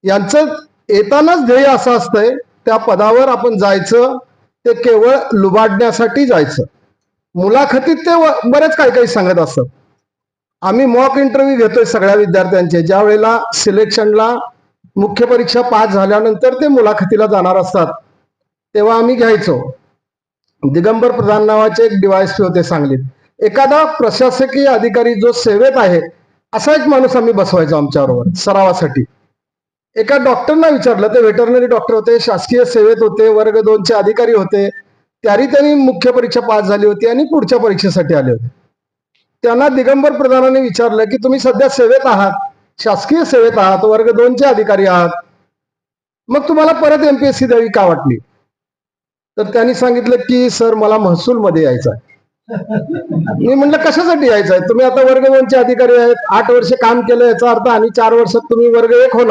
यांचं येतानाच ध्येय असं असतंय त्या पदावर आपण जायचं, ते केवळ लुबाडण्यासाठी जायचं. मुलाखतीत ते बरेच काही सांगत असतात. आम्ही मॉक इंटरव्ह्यू घेतोय सगळ्या विद्यार्थ्यांचे. ज्या वेळेला सिलेक्शनला मुख्य परीक्षा पास झाल्यानंतर ते मुलाखतीला जाणार असतात तेव्हा आम्ही घ्यायचो. दिगंबर प्रधान नावाचे एक DYSP होते सांगलीत. एखादा प्रशासकीय अधिकारी जो सेवेत आहे असा एक माणूस आम्ही बसवायचो आमच्याबरोबर सरावासाठी. एका डॉक्टरना विचारलं, ते व्हेटरनरी डॉक्टर होते, शासकीय सेवेत होते, वर्ग 2चे अधिकारी होते. त्यांनी मुख्य परीक्षा पास झाली होती आणि पुढच्या परीक्षेसाठी आले होते. त्यांना दिगंबर प्रधानाने विचारलं की तुम्ही सध्या सेवेत आहात, शासकीय सेवेत आहात, वर्ग 2चे अधिकारी आहात, मग तुम्हाला परत MPSC द्यावी का वाटली? तर त्यांनी सांगितलं की सर मला महसूल मध्ये यायचं आहे. मी म्हणलं कशासाठी यायचं आहे? तुम्ही आता वर्ग 2चे अधिकारी आहेत, 8 वर्ष काम केलं, याचा अर्थ आणि 4 वर्षात तुम्ही वर्ग 1 होणार.